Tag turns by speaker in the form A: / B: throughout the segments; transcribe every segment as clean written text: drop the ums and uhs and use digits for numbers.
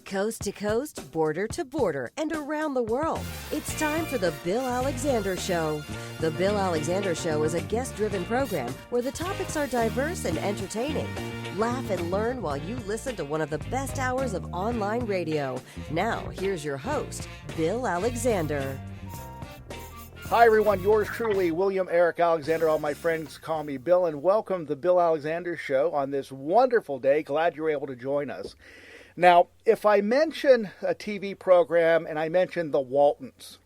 A: Coast to coast, border to border, and around the world. It's time for The Bill Alexander Show. The Bill Alexander Show is a guest-driven program where the topics are diverse and entertaining. Laugh and learn while you listen to one of the best hours of online radio. Now, here's your host, Bill Alexander.
B: Hi, everyone. Yours truly, William Eric Alexander. All my friends call me Bill, and welcome to the Bill Alexander Show on this wonderful day. Glad you're able to join us. Now, if I mention a TV program and I mention the Waltons,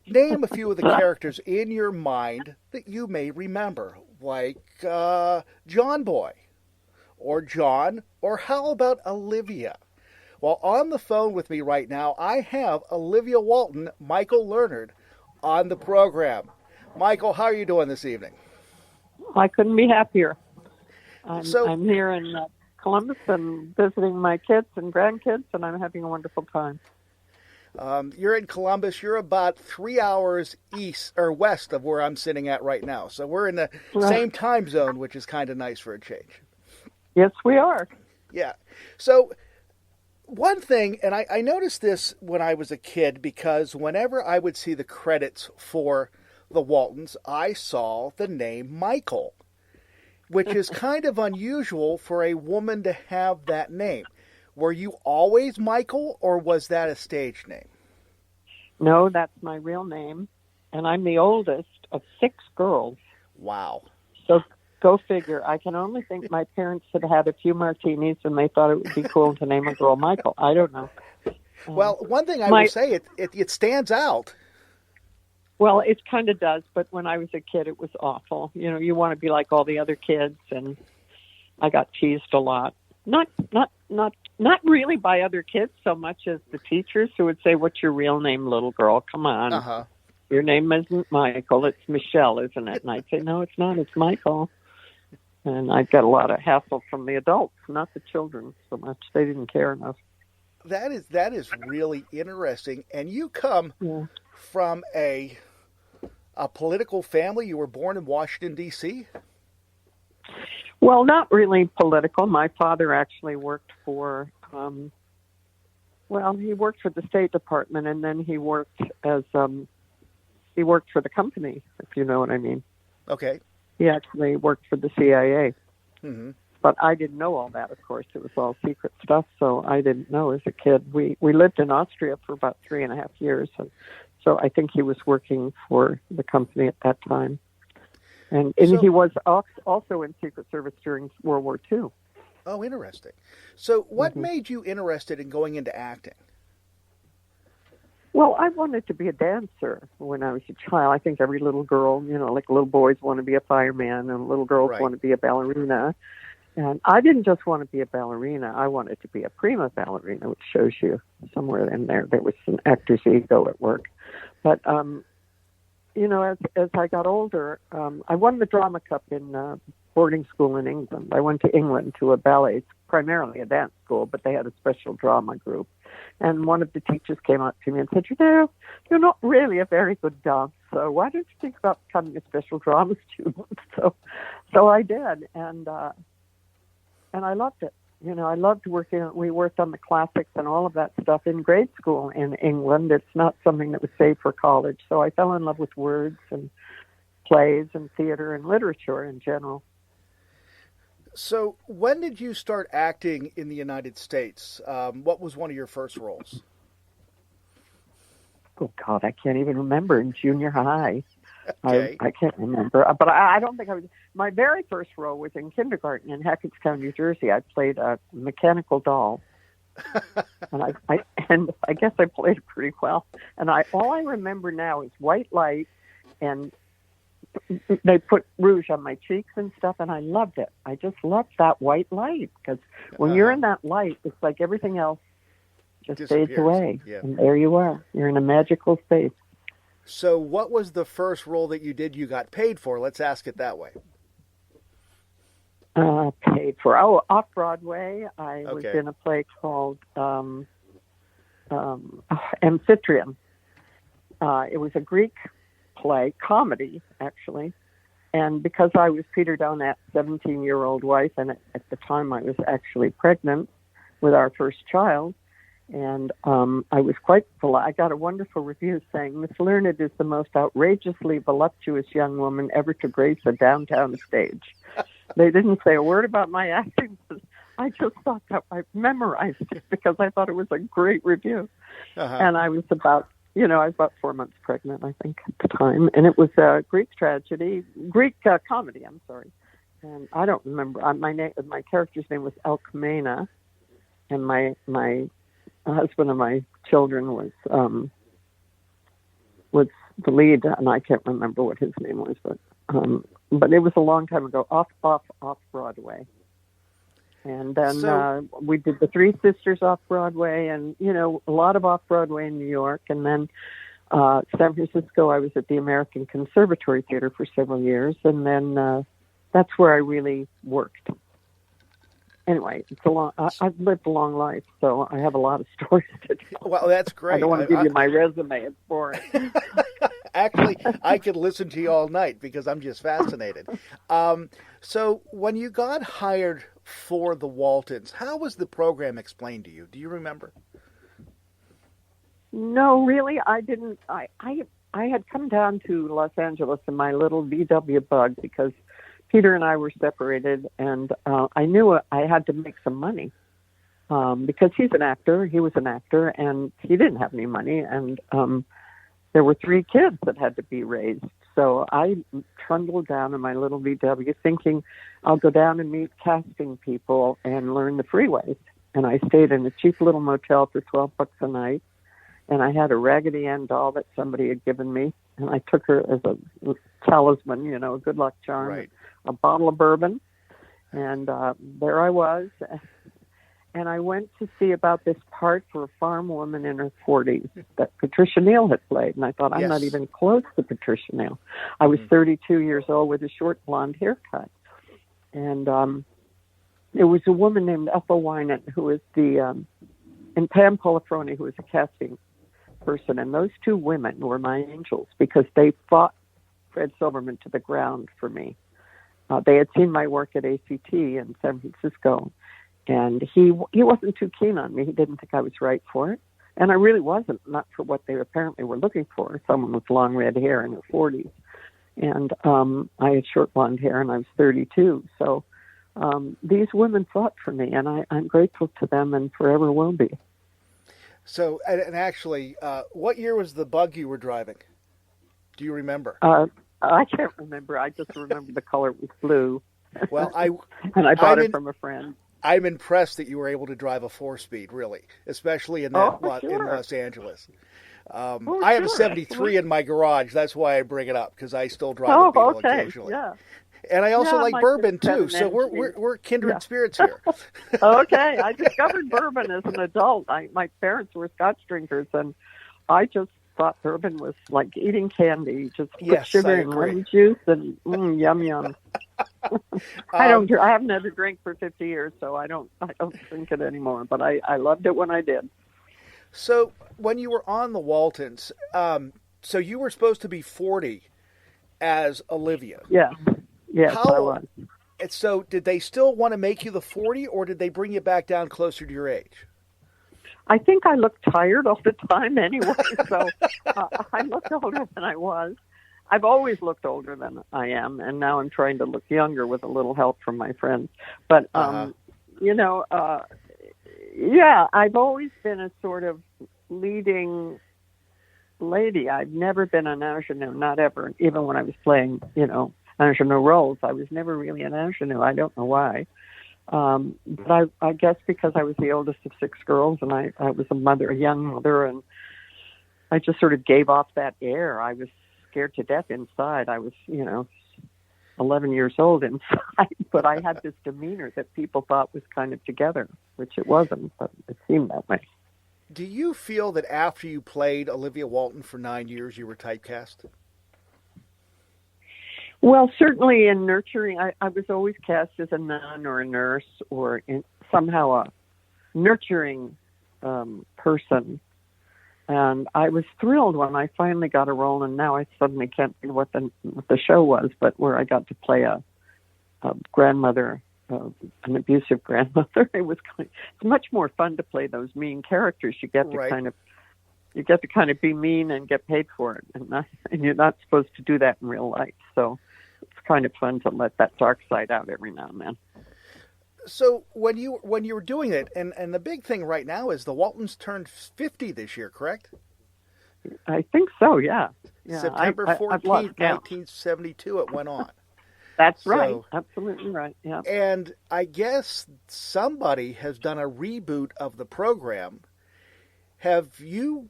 B: name a few of the characters in your mind that you may remember, like John Boy, or John, or how about Olivia? Well, on the phone with me right now, I have Olivia Walton, Micheal Learned, on the program. Micheal, how are you doing this evening?
C: I couldn't be happier. I'm here in Columbus and visiting my kids and grandkids, and I'm having a wonderful time.
B: You're in Columbus. You're about 3 hours east or west of where I'm sitting at right now. So we're in the same time zone, which is kind of nice for a change.
C: Yes, we are.
B: Yeah. So one thing, and I noticed this when I was a kid, because whenever I would see the credits for the Waltons, I saw the name Micheal, which is kind of unusual for a woman to have that name. Were you always Micheal, or was that a stage name?
C: No, that's my real name, and I'm the oldest of 6 girls.
B: Wow.
C: So go figure. I can only think my parents had had a few martinis, and they thought it would be cool to name a girl Micheal. I don't know.
B: Well, one thing I will say, it stands out.
C: Well, it kind of does, but when I was a kid, it was awful. You know, you want to be like all the other kids, and I got teased a lot. Not really by other kids so much as the teachers who would say, "What's your real name, little girl? Come on, Your name isn't Micheal. It's Michelle, isn't it?" And I'd say, "No, it's not. It's Micheal." And I'd get a lot of hassle from the adults, not the children so much. They didn't care enough.
B: That is really interesting. And you come from a political family. You were born in Washington, D.C.?
C: Well, not really political. My father actually worked for, he worked for the State Department, and then he worked he worked for the company, if you know what I mean.
B: Okay.
C: He actually worked for the CIA.
B: Mm-hmm.
C: But I didn't know all that, of course. It was all secret stuff, so I didn't know as a kid. We lived in Austria for about 3.5 years, so I think he was working for the company at that time. And he was also in Secret Service during World War II.
B: Oh, interesting. So what made you interested in going into acting?
C: Well, I wanted to be a dancer when I was a child. I think every little girl, like little boys want to be a fireman and little girls want to be a ballerina. And I didn't just want to be a ballerina. I wanted to be a prima ballerina, which shows you somewhere in there was an actor's ego at work. But, as I got older, I won the Drama Cup in boarding school in England. I went to England to a ballet, primarily a dance school, but they had a special drama group. And one of the teachers came up to me and said, you're not really a very good dancer, so why don't you think about becoming a special drama student? So I did, and I loved it. I loved working. We worked on the classics and all of that stuff in grade school in England. It's not something that was saved for college. So I fell in love with words and plays and theater and literature in general.
B: So when did you start acting in the United States? What was one of your first roles?
C: Oh, God, I can't even remember. In junior high.
B: Okay.
C: I can't remember. But I don't think I was. My very first role was in kindergarten in Hackettstown, New Jersey. I played a mechanical doll. and I guess I played it pretty well. And all I remember now is white light, and they put rouge on my cheeks and stuff, and I loved it. I just loved that white light, because when you're in that light, it's like everything else just fades away. Yeah. And there you are. You're in a magical space.
B: So what was the first role that you did you got paid for? Let's ask it that way.
C: Paid for? Oh, off-Broadway. I was in a play called Amphitryon. It was a Greek play, comedy, actually. And because I was Peter Donat's 17-year-old wife, and at the time I was actually pregnant, with our first child. And I was quite full. I got a wonderful review saying, Miss Learned is the most outrageously voluptuous young woman ever to grace a downtown stage. They didn't say a word about my acting. I just thought that I memorized it because I thought it was a great review. And I was about 4 months pregnant, I think, at the time. And it was a Greek comedy, I'm sorry. And I don't remember. My character's name was Alcmena, and my husband of my children was the lead, and I can't remember what his name was, but it was a long time ago, off Broadway. And then we did the Three Sisters off Broadway, and a lot of off Broadway in New York, and then San Francisco. I was at the American Conservatory Theater for several years, and then that's where I really worked. Anyway, I've lived a long life, so I have a lot of stories to tell.
B: Well, that's great.
C: I don't want to give you my resume. It's boring.
B: Actually, I could listen to you all night because I'm just fascinated. So when you got hired for the Waltons, how was the program explained to you? Do you remember?
C: No, really, I didn't. I had come down to Los Angeles in my little VW bug because Peter and I were separated, and I knew I had to make some money because he was an actor, and he didn't have any money, and there were 3 kids that had to be raised. So I trundled down in my little VW thinking I'll go down and meet casting people and learn the freeways. And I stayed in a cheap little motel for $12 a night, and I had a Raggedy Ann doll that somebody had given me, and I took her as a talisman, a good luck charm.
B: Right.
C: A bottle of bourbon, and there I was. And I went to see about this part for a farm woman in her 40s that Patricia Neal had played. And I thought, I'm not even close to Patricia Neal. I was 32 years old with a short blonde haircut. And there was a woman named Ethel Winan who was and Pam Polifroni, who was a casting person. And those 2 women were my angels because they fought Fred Silverman to the ground for me. They had seen my work at ACT in San Francisco, and he wasn't too keen on me. He didn't think I was right for it, and I really wasn't, not for what they apparently were looking for, someone with long red hair in her 40s. And I had short blonde hair, and I was 32. So these women fought for me, and I'm grateful to them and forever will be.
B: So, and actually, what year was the bug you were driving? Do you remember?
C: I can't remember. I just remember the color was blue.
B: Well,
C: and I bought it from a friend.
B: I'm impressed that you were able to drive a 4-speed, really, especially in that in Los Angeles. I have a 73 in my garage. That's why I bring it up, because I still drive a Beetle occasionally.
C: Yeah.
B: And I also like bourbon too, so we're kindred spirits here.
C: Okay, I discovered bourbon as an adult. My parents were Scotch drinkers, and I just thought bourbon was like eating candy. Just put sugar and lemon juice and yum yum. I haven't had a drink for 50 years, so I don't drink it anymore. But I loved it when I did.
B: So when you were on the Waltons, so you were supposed to be 40 as Olivia.
C: Yeah. Yes, I was.
B: So did they still want to make you the 40, or did they bring you back down closer to your age?
C: I think I looked tired all the time anyway, so I looked older than I was. I've always looked older than I am, and now I'm trying to look younger with a little help from my friends. But, I've always been a sort of leading lady. I've never been an ingenue, not ever. Even when I was playing, ingenue roles, I was never really an ingenue. I don't know why. But I guess because I was the oldest of 6 girls, and I was a young mother, and I just sort of gave off that air. I was scared to death inside. I was, 11 years old inside, but I had this demeanor that people thought was kind of together, which it wasn't, but it seemed that way.
B: Do you feel that after you played Olivia Walton for 9 years, you were typecast?
C: Well, certainly in nurturing, I was always cast as a nun or a nurse or somehow a nurturing person. And I was thrilled when I finally got a role, and now I suddenly can't think what the show was, but where I got to play a grandmother an abusive grandmother. It's much more fun to play those mean characters. You get to kind of be mean and get paid for it, and you're not supposed to do that in real life. So it's kind of fun to let that dark side out every now and then.
B: So when you were doing it, and the big thing right now is the Waltons turned 50 this year, correct?
C: I think so, yeah.
B: September 14th, 1972, it went on.
C: That's right. Absolutely right, yeah.
B: And I guess somebody has done a reboot of the program. Have you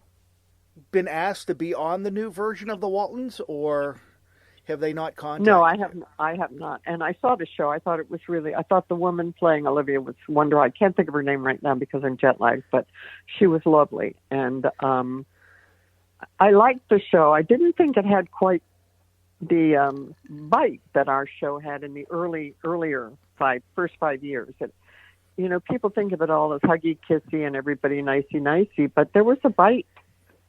B: been asked to be on the new version of the Waltons, or have they not contacted
C: No,
B: you?
C: I have not. And I saw the show. I thought the woman playing Olivia was wonderful. I can't think of her name right now because I'm jet lagged, but she was lovely. And I liked the show. I didn't think it had quite the bite that our show had in the earlier first 5 years. People think of it all as huggy, kissy, and everybody nicey, but there was a bite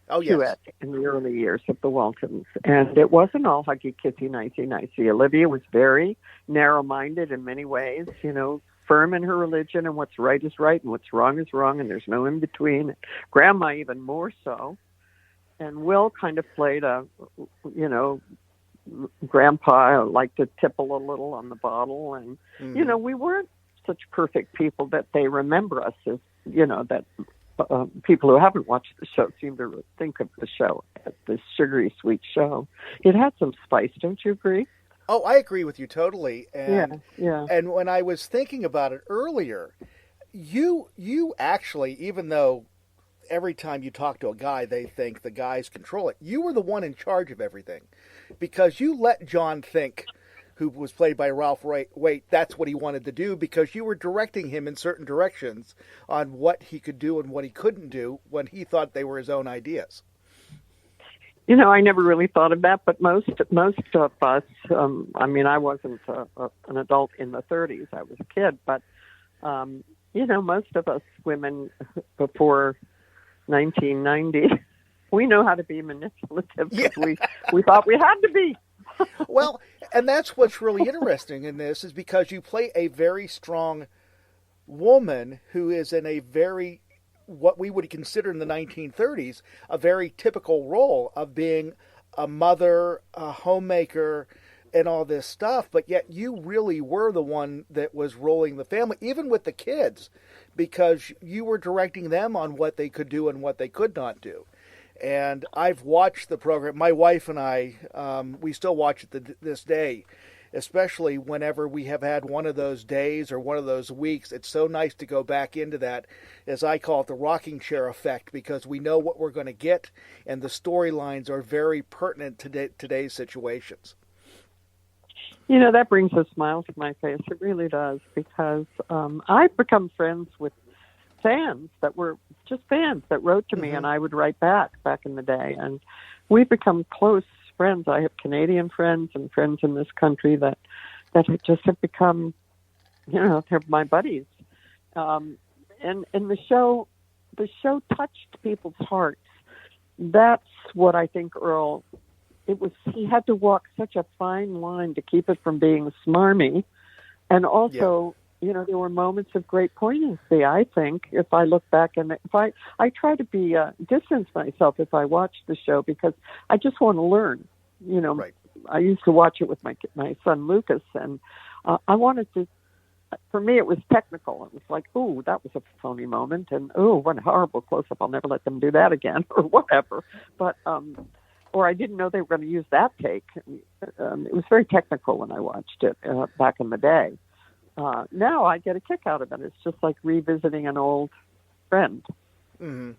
C: to it in the early years of the Waltons. And it wasn't all huggy, kissy, nicey. Olivia was very narrow-minded in many ways, firm in her religion, and what's right is right and what's wrong is wrong, and there's no in-between. Grandma even more so. And Will kind of played Grandpa liked to tipple a little on the bottle. And, we weren't such perfect people that they remember us as, that people who haven't watched the show seem to think of the show as this sugary, sweet show. It had some spice, don't you agree?
B: Oh, I agree with you totally. And,
C: yeah.
B: And when I was thinking about it earlier, you actually, even though every time you talk to a guy, they think the guys control it, you were the one in charge of everything, because you let John think, who was played by Ralph Waite, that's what he wanted to do, because you were directing him in certain directions on what he could do and what he couldn't do when he thought they were his own ideas.
C: I never really thought of that, but most of us, I wasn't an adult in the 30s. I was a kid, but, most of us women before 1990, we know how to be manipulative because we thought we had to be.
B: Well, and that's what's really interesting in this, is because you play a very strong woman who is in a very, what we would consider in the 1930s, a very typical role of being a mother, a homemaker, and all this stuff. But yet you really were the one that was rolling the family, even with the kids, because you were directing them on what they could do and what they could not do. And I've watched the program. My wife and I, we still watch it this day, especially whenever we have had one of those days or one of those weeks. It's so nice to go back into that, as I call it, the rocking chair effect, because we know what we're going to get, and the storylines are very pertinent to today's situations.
C: That brings a smile to my face. It really does, because I've become friends with fans that were just fans that wrote to me, and I would write back in the day. And we've become close friends. I have Canadian friends and friends in this country that have become, they're my buddies. And the show touched people's hearts. That's what I think Earl, he had to walk such a fine line to keep it from being smarmy. And also, there were moments of great poignancy, I think, if I look back. And if I try to be distance myself if I watch the show, because I just want to learn.
B: Right.
C: I used to watch it with my son Lucas, and I wanted to. For me, it was technical. It was like, "Ooh, that was a phony moment," and "Ooh, what a horrible close-up! I'll never let them do that again," or whatever. But or I didn't know they were going to use that take. It was very technical when I watched it back in the day. Now I get a kick out of it. It's just like revisiting an old friend.
B: Mm-hmm.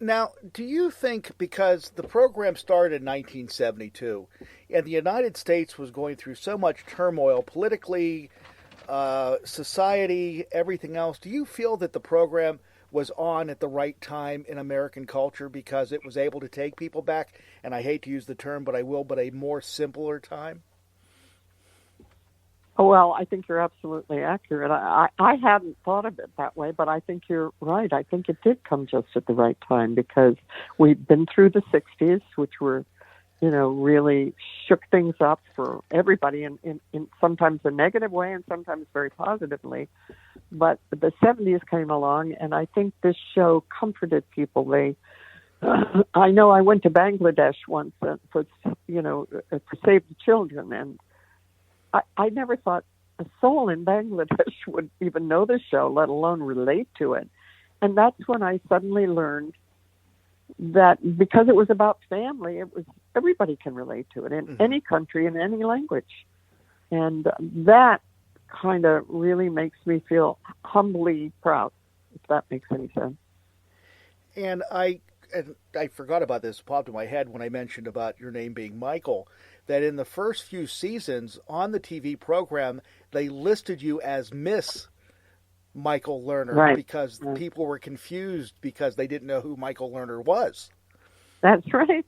B: Now, do you think, because the program started in 1972, and the United States was going through so much turmoil politically, society, everything else, do you feel that the program was on at the right time in American culture because it was able to take people back, and I hate to use the term, but I will, but a more simpler time?
C: Oh, well, I think you're absolutely accurate. I hadn't thought of it that way, but I think you're right. I think it did come just at the right time, because we've been through the 60s, which were really shook things up for everybody in sometimes a negative way and sometimes very positively. But the 70s came along, and I think this show comforted people. I know I went to Bangladesh once for Save the Children, and I never thought a soul in Bangladesh would even know the show, let alone relate to it. And that's when I suddenly learned that because it was about family, everybody can relate to it in any country, in any language. And that kind of really makes me feel humbly proud, if that makes any sense.
B: And I forgot about this, it popped in my head when I mentioned about your name being Micheal, that in the first few seasons on the TV program, they listed you as Miss Micheal Learned, because people were confused because they didn't know who Micheal Learned was.
C: That's right.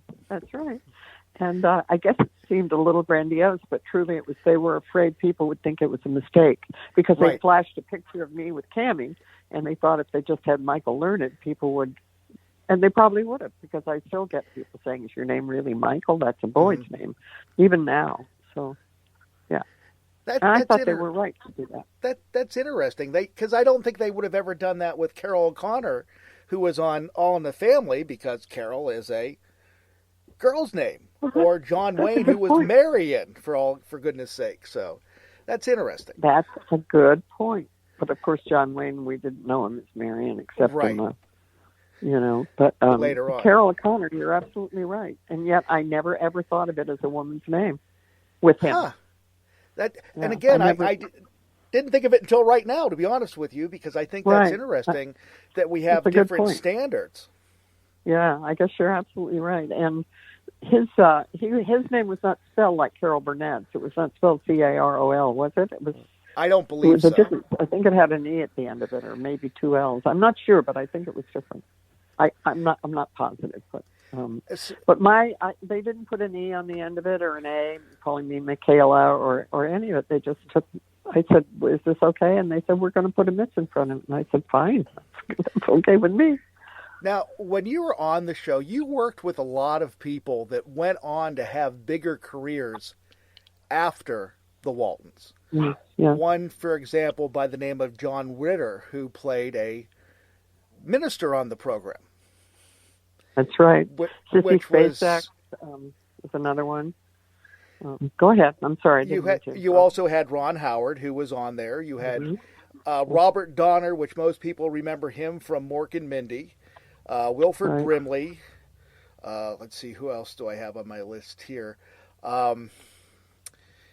C: And I guess it seemed a little grandiose, but truly they were afraid people would think it was a mistake because they flashed a picture of me with Cammie, and they thought if they just had Micheal Learned, people would, and they probably would have, because I still get people saying, is your name really Micheal? That's a boy's name, even now. So, yeah. I thought they were right to do that.
B: That's interesting. Because I don't think they would have ever done that with Carol O'Connor, who was on All in the Family, because Carol is a girl's name, or John Wayne, who was Marion, for goodness sake. So that's interesting.
C: That's a good point. But of course, John Wayne, we didn't know him as Marion, except in the, but
B: later on.
C: Carol O'Connor, you're absolutely right. And yet, I never ever thought of it as a woman's name with him.
B: Huh. And again, I didn't think of it until right now, to be honest with you, because I think that's interesting that we have different standards.
C: Yeah, I guess you're absolutely right. And his name was not spelled like Carol Burnett's. It was not spelled Carol, was it? It was.
B: I don't believe so.
C: I think it had an E at the end of it, or maybe two L's. I'm not sure, but I think it was different. I'm not positive, but. But they didn't put an E on the end of it or an A, calling me Michaela or any of it. They just took. I said, "Is this okay?" And they said, "We're going to put a Miss in front of it." And I said, "Fine, that's okay with me."
B: Now, when you were on the show, you worked with a lot of people that went on to have bigger careers after the Waltons.
C: Yeah.
B: One, for example, by the name of John Ritter, who played a minister on the program.
C: That's right.
B: Which was
C: another one. Go ahead. I'm sorry.
B: You also had Ron Howard, who was on there. You had Robert Donner, which most people remember him from Mork and Mindy. Wilford Brimley. Let's see, who else do I have on my list here? Sissy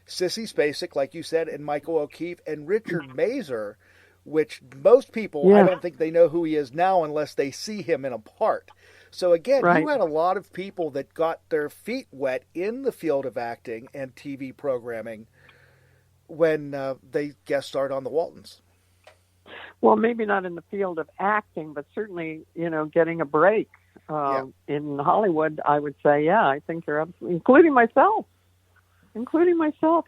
B: Spacek, like you said, and Michael O'Keefe, and Richard Mazer, which most people, I don't think they know who he is now unless they see him in a part. So again, you had a lot of people that got their feet wet in the field of acting and TV programming when they guest starred on the Waltons.
C: Well, maybe not in the field of acting, but certainly, getting a break in Hollywood, I would say, I think you're absolutely, including myself.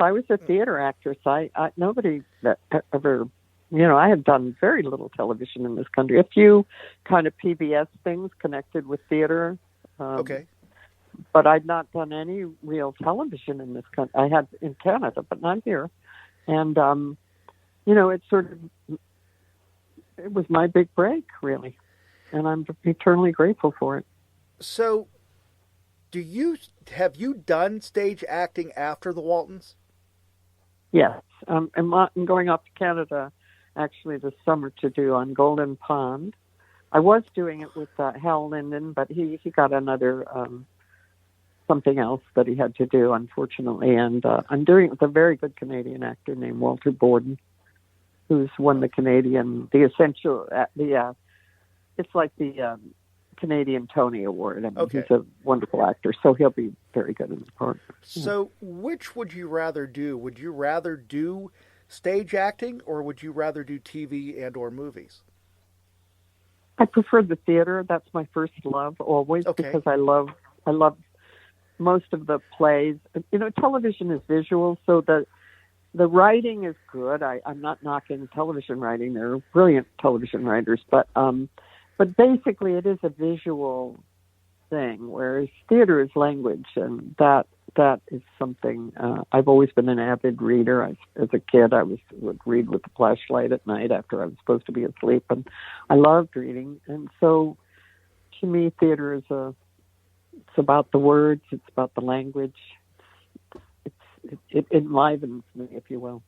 C: I was a theater actress. Nobody that ever... I had done very little television in this country. A few kind of PBS things connected with theater. But I'd not done any real television in this country. I had in Canada, but not here. And, it was my big break, really. And I'm eternally grateful for it.
B: So, have you done stage acting after the Waltons?
C: Yes. I'm going off to Canada actually this summer to do on Golden Pond. I was doing it with Hal Linden, but he got another something else that he had to do, unfortunately. And I'm doing it with a very good Canadian actor named Walter Borden, who's won the it's like the Canadian Tony Award. I mean, he's a wonderful actor, so he'll be very good in the part.
B: So which would you rather do? Would you rather do stage acting, or would you rather do TV and or movies?
C: I prefer the theater. That's my first love, always, because I love most of the plays. Television is visual, so the writing is good. I'm not knocking television writing. There are brilliant television writers, but basically it is a visual thing, whereas theater is language, and that is something. I've always been an avid reader. As a kid, I would read with the flashlight at night after I was supposed to be asleep, and I loved reading. And so, to me, theater is it's about the words, it's about the language. It enlivens me, if you will.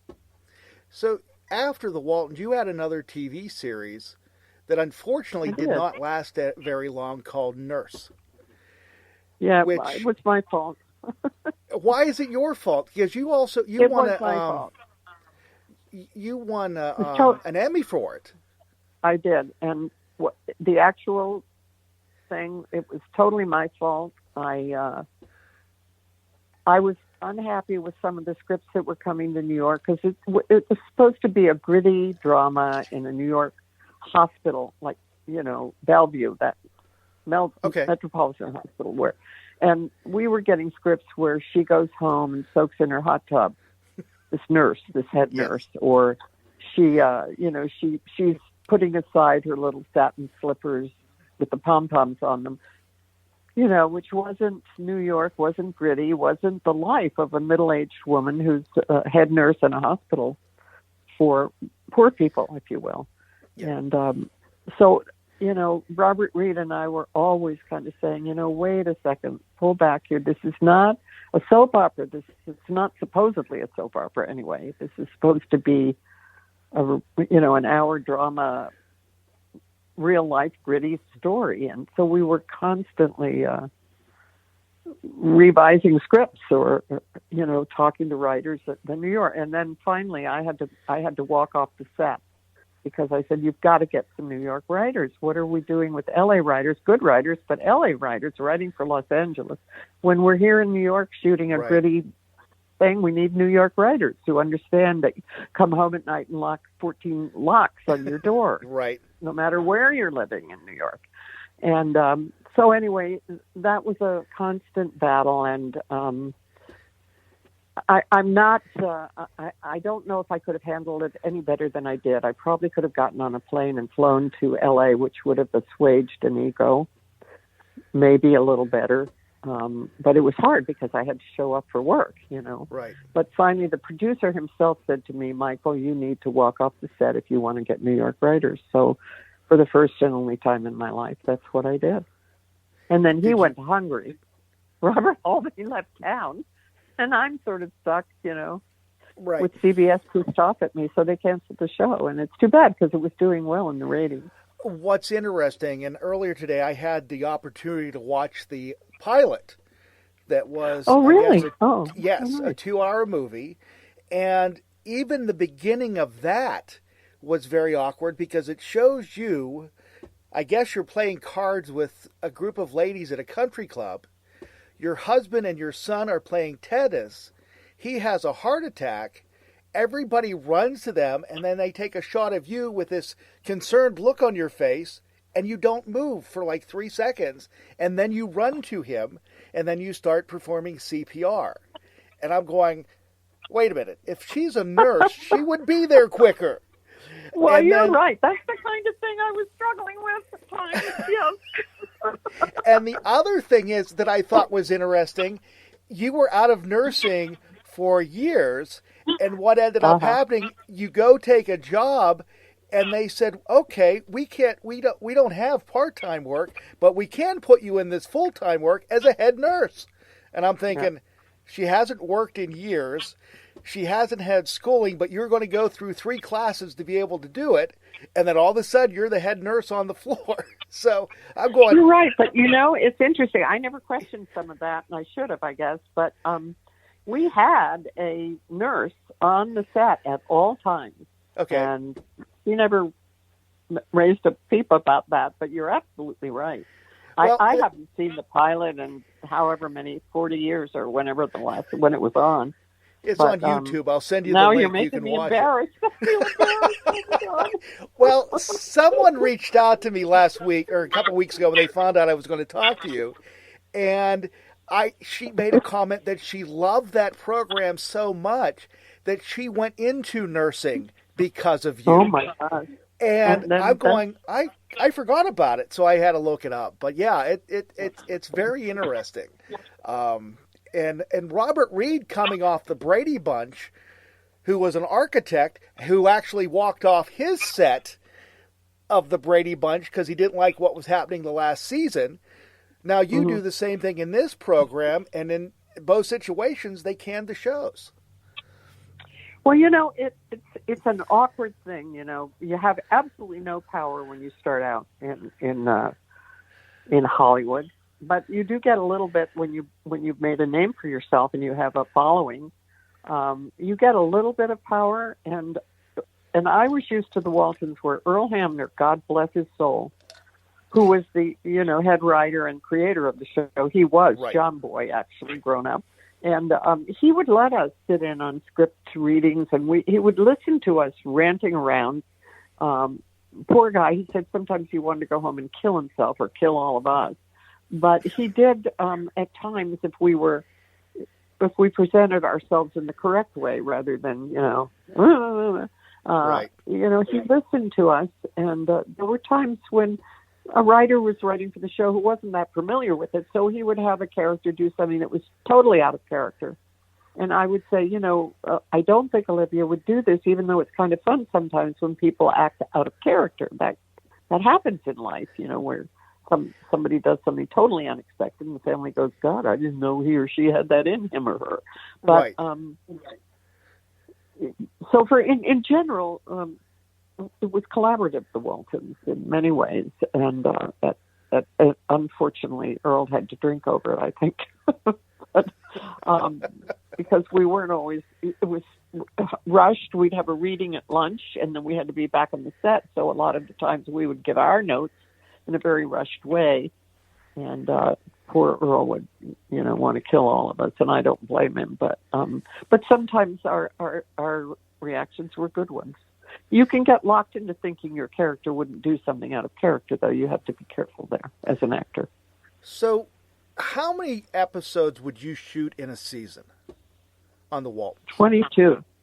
B: So after the Waltons, you had another TV series that unfortunately did not last that very long, called Nurse.
C: Yeah, it was my fault.
B: Why is it your fault? Because you won an Emmy for it.
C: I did, and the actual thing, it was totally my fault. I was unhappy with some of the scripts that were coming to New York, because it was supposed to be a gritty drama in a New York hospital, like, Bellevue, that Metropolitan Hospital, and we were getting scripts where she goes home and soaks in her hot tub, this head nurse, or she's putting aside her little satin slippers with the pom-poms on them, which wasn't New York, wasn't gritty, wasn't the life of a middle-aged woman who's a head nurse in a hospital for poor people, if you will. Yeah. And so, Robert Reed and I were always kind of saying, wait a second, pull back here. This is not a soap opera. It's not supposedly a soap opera anyway. This is supposed to be an hour drama, real life gritty story. And so we were constantly revising scripts or talking to writers at the New York. And then finally I had to walk off the set, because I said, you've got to get some New York writers. What are we doing with LA writers, good writers, but LA writers writing for Los Angeles? When we're here in New York shooting a gritty thing, we need New York writers who understand that you come home at night and lock 14 locks on your door.
B: Right.
C: No matter where you're living in New York. And so anyway, that was a constant battle. And I'm not, I don't know if I could have handled it any better than I did. I probably could have gotten on a plane and flown to LA, which would have assuaged an ego, maybe a little better. But it was hard because I had to show up for work, Right. But finally, the producer himself said to me, Michael, you need to walk off the set if you want to get New York writers. So for the first and only time in my life, that's what I did. And then he went to Hungary. Robert Albany left town. And I'm sort of stuck,
B: right,
C: with CBS pissed off at me, so they canceled the show. And it's too bad because it was doing well in the ratings.
B: What's interesting, and earlier today I had the opportunity to watch the pilot that was...
C: Oh, really?
B: Yes,
C: nice.
B: A 2-hour movie. And even the beginning of that was very awkward because it shows you, I guess you're playing cards with a group of ladies at a country club. Your husband and your son are playing tennis. He has a heart attack. Everybody runs to them, and then they take a shot of you with this concerned look on your face, and you don't move for like 3 seconds. And then you run to him, and then you start performing CPR. And I'm going, wait a minute. If she's a nurse, she would be there quicker.
C: Well, you're right. That's the kind of thing I was struggling with at times, yes.
B: And the other thing is that I thought was interesting, you were out of nursing for years, and what ended up happening, you go take a job, and they said, okay, we don't have part-time work, but we can put you in this full-time work as a head nurse. And I'm thinking, she hasn't worked in years. She hasn't had schooling, but you're going to go through 3 classes to be able to do it. And then all of a sudden, you're the head nurse on the floor. So I'm going...
C: You're right, but it's interesting. I never questioned some of that, and I should have, I guess. But we had a nurse on the set at all times.
B: Okay.
C: And she never raised a peep about that, but you're absolutely right. Well, I haven't seen the pilot in however many, 40 years or when it was on.
B: It's on YouTube. I'll send you the
C: link.
B: Now
C: you're making me embarrassed.
B: Well, someone reached out to me last week or a couple weeks ago when they found out I was going to talk to you, and she made a comment that she loved that program so much that she went into nursing because of you.
C: Oh my God!
B: And I'm going, I forgot about it, so I had to look it up. But yeah, it's very interesting. And Robert Reed coming off the Brady Bunch, who was an architect who actually walked off his set of the Brady Bunch because he didn't like what was happening the last season. Now you do the same thing in this program, and in both situations, they canned the shows.
C: Well, it's an awkward thing. You have absolutely no power when you start out in Hollywood, but you do get a little bit when you've made a name for yourself and you have a following. You get a little bit of power, and I was used to the Waltons, where Earl Hamner, God bless his soul, who was the head writer and creator of the show. He was John Boy, actually grown up. And he would let us sit in on script readings, and he would listen to us ranting around. Poor guy, he said sometimes he wanted to go home and kill himself or kill all of us. But he did, at times, if we presented ourselves in the correct way rather than, he listened to us. And there were times when a writer was writing for the show who wasn't that familiar with it, so he would have a character do something that was totally out of character. And I would say, I don't think Olivia would do this, even though it's kind of fun sometimes when people act out of character. That happens in life, where somebody does something totally unexpected and the family goes, God, I didn't know he or she had that in him or her. But so in general, it was collaborative, the Waltons, in many ways, and unfortunately, Earl had to drink over it, I think, but, because we weren't always. It was rushed. We'd have a reading at lunch, and then we had to be back on the set. So a lot of the times, we would give our notes in a very rushed way, and poor Earl would, want to kill all of us, and I don't blame him. But sometimes our reactions were good ones. You can get locked into thinking your character wouldn't do something out of character, though. You have to be careful there as an actor.
B: So, how many episodes would you shoot in a season on the Waltons?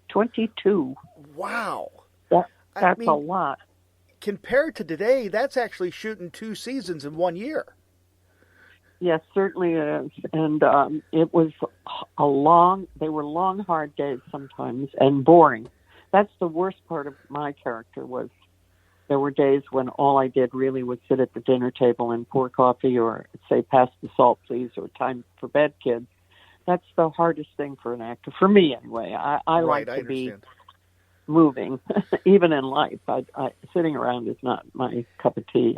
C: 22.
B: Wow.
C: That's a lot.
B: Compared to today, that's actually shooting 2 seasons in 1 year.
C: Yes, certainly it is. And it was they were long, hard days sometimes, and boring. That's the worst part of my character. Was there were days when all I did really was sit at the dinner table and pour coffee, or say, pass the salt, please, or time for bed, kids. That's the hardest thing for an actor, for me anyway. I like to be moving, even in life. Sitting around is not my cup of tea.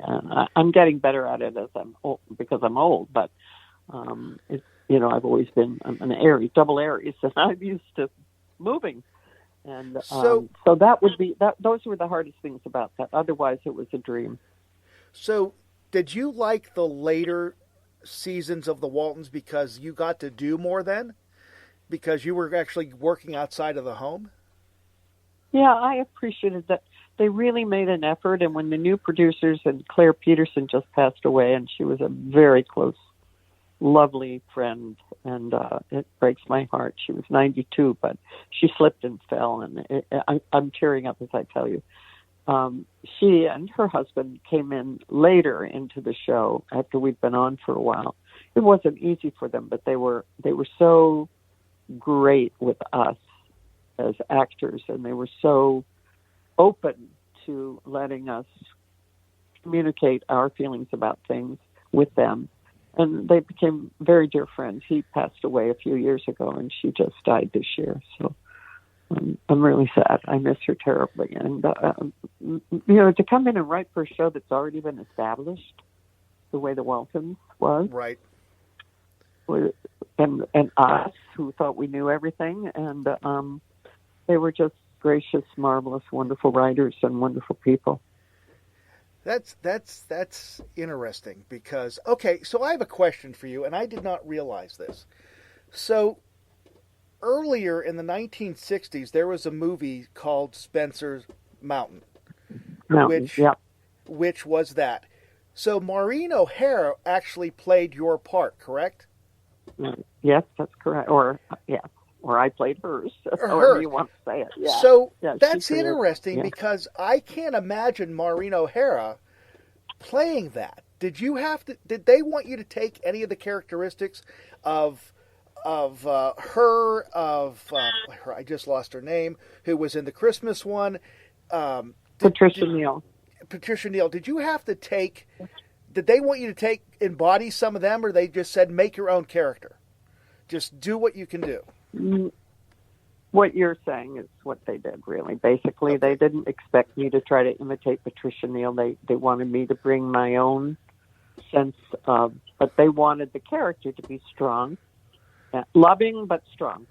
C: I'm getting better at it as I'm old, because I'm old, but I've always been an Aries, double Aries, and I'm used to moving. And so that would be that. Those were the hardest things about that. Otherwise, it was a dream.
B: So, did you like the later seasons of the Waltons because you got to do more then? Because you were actually working outside of the home?
C: Yeah, I appreciated that. They really made an effort. And when the new producers, and Claire Peterson just passed away, and she was a very close, lovely friend, and it breaks my heart. She was 92, but she slipped and fell, and I'm tearing up as I tell you. She and her husband came in later into the show after we'd been on for a while. It wasn't easy for them, but they were so great with us as actors, and they were so open to letting us communicate our feelings about things with them. And they became very dear friends. He passed away a few years ago, and she just died this year. So I'm really sad. I miss her terribly. And, to come in and write for a show that's already been established, the way the Waltons was.
B: Right.
C: And us, who thought we knew everything. And they were just gracious, marvelous, wonderful writers and wonderful people.
B: That's interesting because, okay, so I have a question for you, and I did not realize this. So earlier in the 1960s, there was a movie called Spencer's Mountain, which was that. So Maureen O'Hara actually played your part, correct?
C: Yes, that's correct. Or, yes. or I played hers,
B: Or
C: however
B: her.
C: you want to say it. Yeah.
B: So
C: Yeah,
B: that's
C: she created-
B: interesting
C: yeah.
B: because I can't imagine Maureen O'Hara playing that. Did they want you to take any of the characteristics of her, I just lost her name, who was in the Christmas one?
C: Patricia Neal.
B: Patricia Neal. Did they want you to embody some of them, or they just said make your own character? Just do what you can do.
C: What you're saying is what they did, really. Basically, They didn't expect me to try to imitate Patricia Neal. They wanted me to bring my own sense of, but they wanted the character to be strong, loving but strong.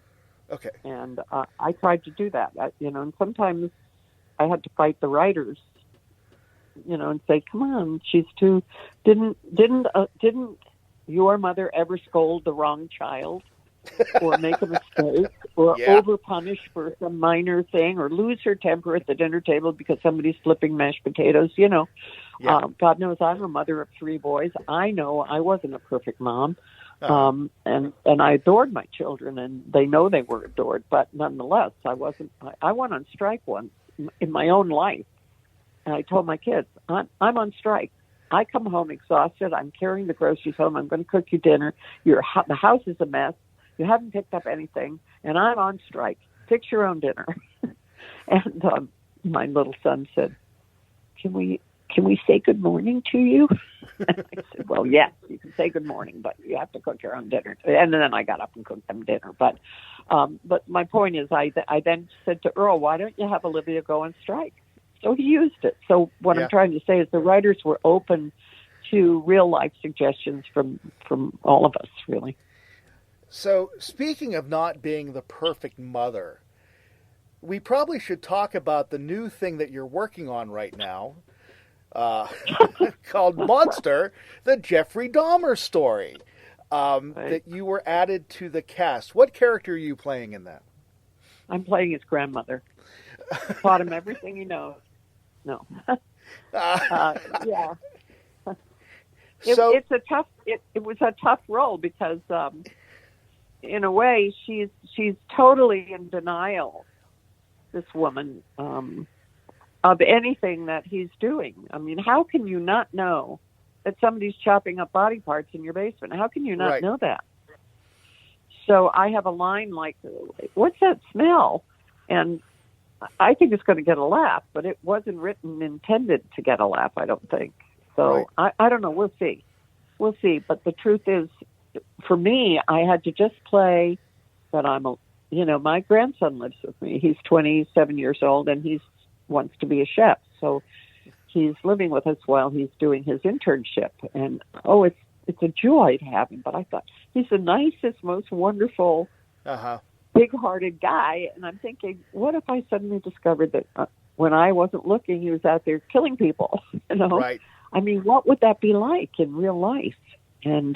B: Okay.
C: And I tried to do that, and sometimes I had to fight the writers, and say, "Come on, she's too." Didn't your mother ever scold the wrong child, or make a mistake, or overpunish for some minor thing, or lose her temper at the dinner table because somebody's flipping mashed potatoes? God knows I'm a mother of 3 boys. I know I wasn't a perfect mom. And I adored my children, and they know they were adored, but nonetheless, I went on strike once in my own life, and I told my kids, I'm on strike. I come home exhausted. I'm carrying the groceries home. I'm going to cook you dinner. The house is a mess. You haven't picked up anything, and I'm on strike. Fix your own dinner. And my little son said, Can we say good morning to you? I said, well, yes, you can say good morning, but you have to cook your own dinner. And then I got up and cooked them dinner. But my point is, I then said to Earl, why don't you have Olivia go on strike? So he used it. So what I'm trying to say is the writers were open to real life suggestions from all of us, really.
B: So speaking of not being the perfect mother, we probably should talk about the new thing that you're working on right now. Called Monster, the Jeffrey Dahmer story, that you were added to the cast. What character are you playing in that?
C: I'm playing his grandmother. Taught him everything he knows. No. Yeah. It was a tough role because, in a way, she's totally in denial, this woman, of anything that he's doing. I mean, how can you not know that somebody's chopping up body parts in your basement? How can you not know that? So I have a line like, what's that smell? And I think it's going to get a laugh, but it wasn't intended to get a laugh, I don't think. So I don't know. We'll see. But the truth is, for me, I had to just play that my grandson lives with me. He's 27 years old, and he wants to be a chef. So he's living with us while he's doing his internship. And, it's a joy to have him. But I thought, he's the nicest, most wonderful, big-hearted guy. And I'm thinking, what if I suddenly discovered that when I wasn't looking, he was out there killing people?
B: Right.
C: I mean, what would that be like in real life? And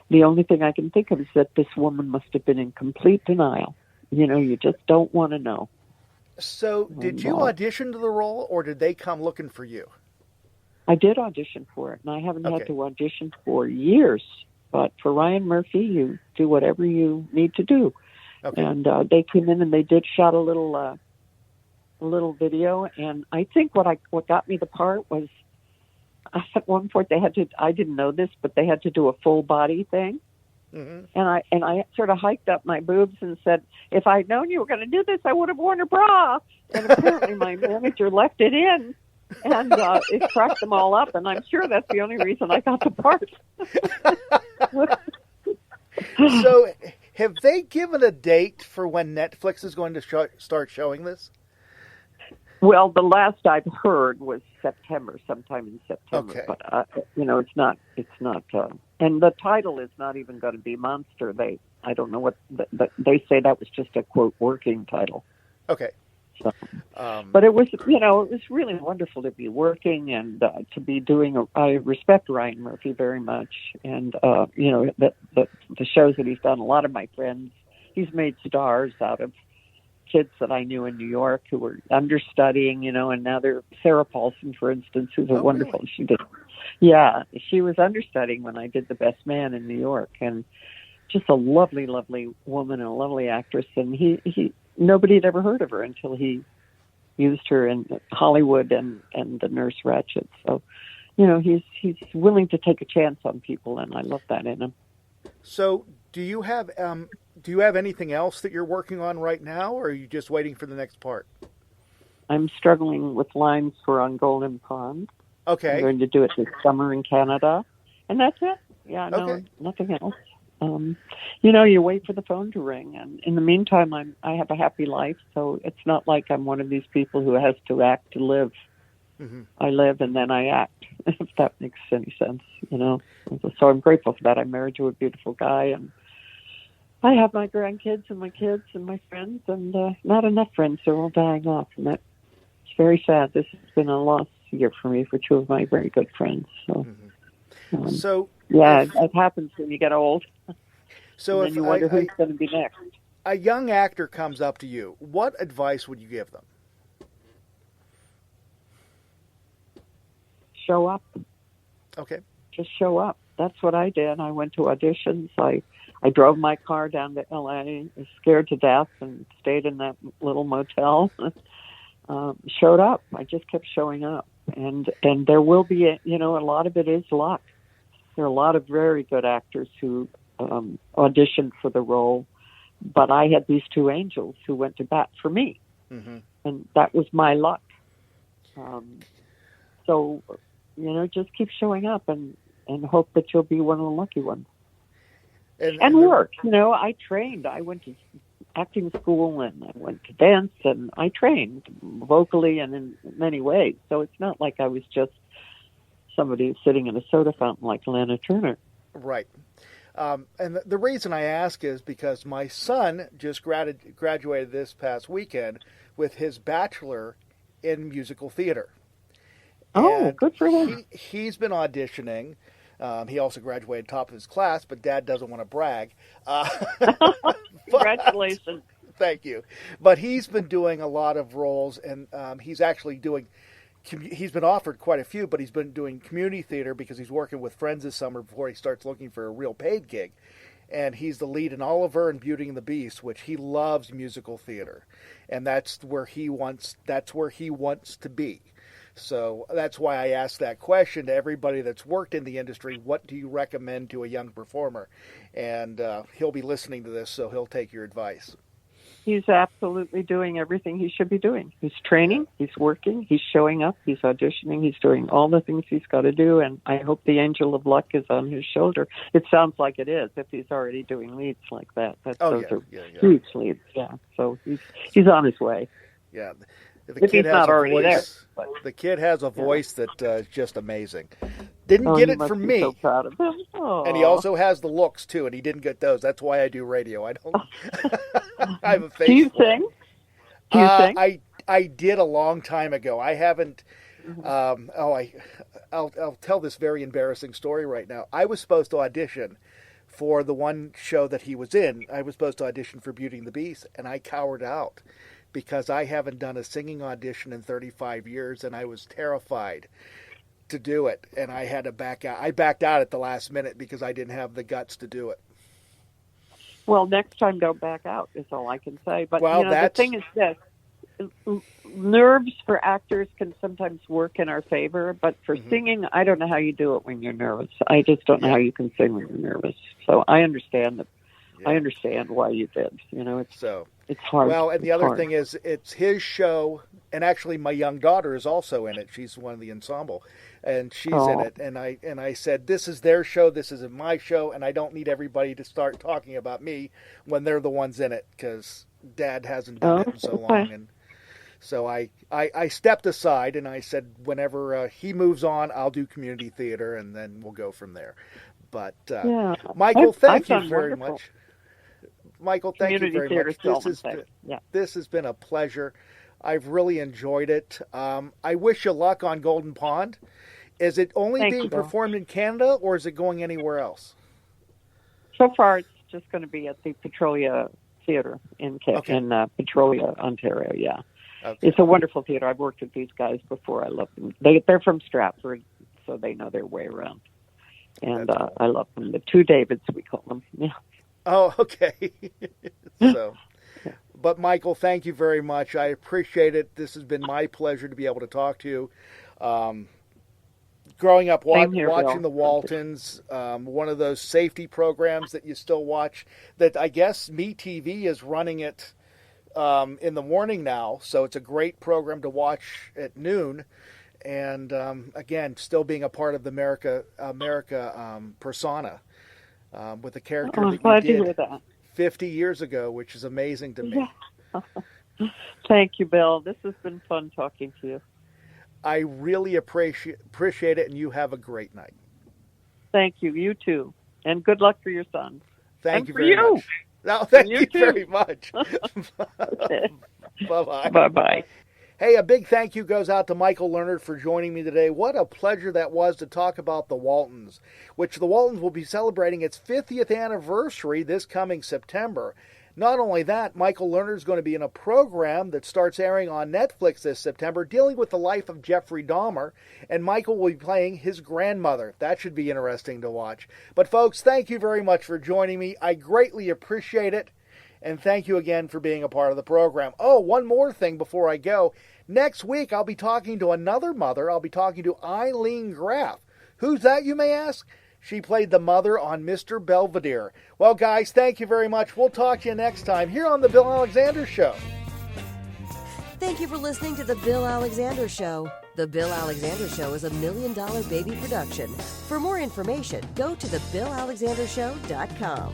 C: the only thing I can think of is that this woman must have been in complete denial. You just don't want to know.
B: So did you audition to the role, or did they come looking for you?
C: I did audition for it, and I haven't had to audition for years. But for Ryan Murphy, you do whatever you need to do. Okay. And they came in and they did shot a little video. And I think what got me the part was, at one point I didn't know this, but they had to do a full body thing. Mm-hmm. And I sort of hiked up my boobs and said, if I'd known you were going to do this, I would have worn a bra. And apparently my manager left it in, and it cracked them all up. And I'm sure that's the only reason I got the part.
B: So have they given a date for when Netflix is going to start showing this?
C: Well, the last I've heard was September, sometime in September.
B: Okay.
C: But it's not. And the title is not even going to be Monster. I don't know what. They say that was just a quote working title.
B: Okay.
C: So, but it was, it was really wonderful to be working and to be doing. I respect Ryan Murphy very much, and the shows that he's done. A lot of my friends, he's made stars out of kids that I knew in New York who were understudying, and now they're Sarah Paulson, for instance, who's a wonderful.
B: Really?
C: She was understudying when I did The Best Man in New York, and just a lovely, lovely woman and a lovely actress. And nobody had ever heard of her until he used her in Hollywood and The Nurse Ratched. So, he's willing to take a chance on people, and I love that in him.
B: So, do you have anything else that you're working on right now, or are you just waiting for the next part?
C: I'm struggling with lines for On Golden Pond.
B: Okay.
C: I'm going to do it this summer in Canada, and that's it. Yeah, no,
B: okay.
C: Nothing else. You wait for the phone to ring, and in the meantime, I have a happy life, so it's not like I'm one of these people who has to act to live. Mm-hmm. I live and then I act, if that makes any sense, So I'm grateful for that. I'm married to a beautiful guy, and I have my grandkids and my kids and my friends, and not enough friends. They're all dying off, and that's very sad. This has been a lost year for me for two of my very good friends. So, it happens when you get old.
B: So
C: and then you wonder who's going to be next.
B: A young actor comes up to you. What advice would you give them?
C: Show up.
B: Okay.
C: Just show up. That's what I did. I went to auditions. I drove my car down to L.A., was scared to death, and stayed in that little motel. Showed up. I just kept showing up. And there will be, a lot of it is luck. There are a lot of very good actors who auditioned for the role, but I had these two angels who went to bat for me. Mm-hmm. And that was my luck. So, just keep showing up and hope that you'll be one of the lucky ones. And work. I trained. I went to acting school and I went to dance, and I trained vocally and in many ways. So it's not like I was just somebody sitting in a soda fountain like Lana Turner.
B: Right. And the reason I ask is because my son just graduated this past weekend with his bachelor in musical theater.
C: Oh,
B: and
C: good for him.
B: He's been auditioning. He also graduated top of his class, but Dad doesn't want to brag.
C: Congratulations.
B: Thank you. But he's been doing a lot of roles, and he's actually he's been offered quite a few, but he's been doing community theater because he's working with friends this summer before he starts looking for a real paid gig. And he's the lead in Oliver and Beauty and the Beast, which he loves musical theater. And that's where he wants to be. So that's why I asked that question to everybody that's worked in the industry. What do you recommend to a young performer? And he'll be listening to this, so he'll take your advice.
C: He's absolutely doing everything he should be doing. He's training, he's working, he's showing up, he's auditioning, he's doing all the things he's got to do, and I hope the angel of luck is on his shoulder. It sounds like it is, if he's already doing leads like that. Those are huge leads, yeah. So he's on his way.
B: Yeah.
C: If he's not already there.
B: But the kid has a voice that is just amazing. Didn't get it from me.
C: So proud of him.
B: And he also has the looks too, and he didn't get those. That's why I do radio. I don't. I have a face.
C: Do you sing? Do you sing?
B: I did a long time ago. I haven't. I'll tell this very embarrassing story right now. I was supposed to audition for the one show that he was in. I was supposed to audition for Beauty and the Beast, and I cowered out because I haven't done a singing audition in 35 years, and I was terrified to do it, and I had to back out. I backed out at the last minute because I didn't have the guts to do it.
C: Well, next time don't back out is all I can say. But the thing is this, nerves for actors can sometimes work in our favor, but for singing, I don't know how you do it when you're nervous. I just don't know how you can sing when you're nervous. So I understand that. Yeah. I understand why you did. It's hard.
B: Well, and the other thing is, it's his show, and actually my young daughter is also in it. She's one of the ensemble, and she's in it. And I said, this is their show, this isn't my show, and I don't need everybody to start talking about me when they're the ones in it, because Dad hasn't done it in so long. And so I stepped aside, and I said, whenever he moves on, I'll do community theater, and then we'll go from there. But Michael, thank you very much. Michael, thank you very much. This has been a pleasure. I've really enjoyed it. I wish you luck on Golden Pond. Is it only being performed in Canada, or is it going anywhere else?
C: So far, it's just going to be at the Petrolia Theatre in Petrolia, Ontario, yeah. Okay. It's a wonderful theater. I've worked with these guys before. I love them. They're from Stratford, so they know their way around. And I love them. The two Davids, we call them. Yeah.
B: Oh, okay. So, but Micheal, thank you very much. I appreciate it. This has been my pleasure to be able to talk to you. Growing up watching
C: Bill.
B: the Waltons, one of those safety programs that you still watch, that I guess MeTV is running it in the morning now, so it's a great program to watch at noon. And again, still being a part of the America persona with the character
C: I'm
B: that
C: glad
B: you
C: to hear
B: did
C: that.
B: 50 years ago, which is amazing to me.
C: Yeah. Thank you, Bill. This has been fun talking to you.
B: I really appreciate it, and you have a great night.
C: Thank you. You too. And good luck for your son.
B: Thank you
C: for
B: very
C: you.
B: much. No, thank
C: You
B: you
C: too.
B: very much.
C: Okay.
B: Bye-bye.
C: Bye-bye.
B: Hey, a big thank you goes out to Micheal Learned for joining me today. What a pleasure that was to talk about the Waltons, which the Waltons will be celebrating its 50th anniversary this coming September. Not only that, Micheal Learned is going to be in a program that starts airing on Netflix this September dealing with the life of Jeffrey Dahmer, and Micheal will be playing his grandmother. That should be interesting to watch. But folks, thank you very much for joining me. I greatly appreciate it, and thank you again for being a part of the program. Oh, one more thing before I go. Next week, I'll be talking to another mother. I'll be talking to Eileen Graff. Who's that, you may ask? She played the mother on Mr. Belvedere. Well, guys, thank you very much. We'll talk to you next time here on The Bill Alexander Show.
A: Thank you for listening to The Bill Alexander Show. The Bill Alexander Show is a $1 Million Baby production. For more information, go to thebillalexandershow.com.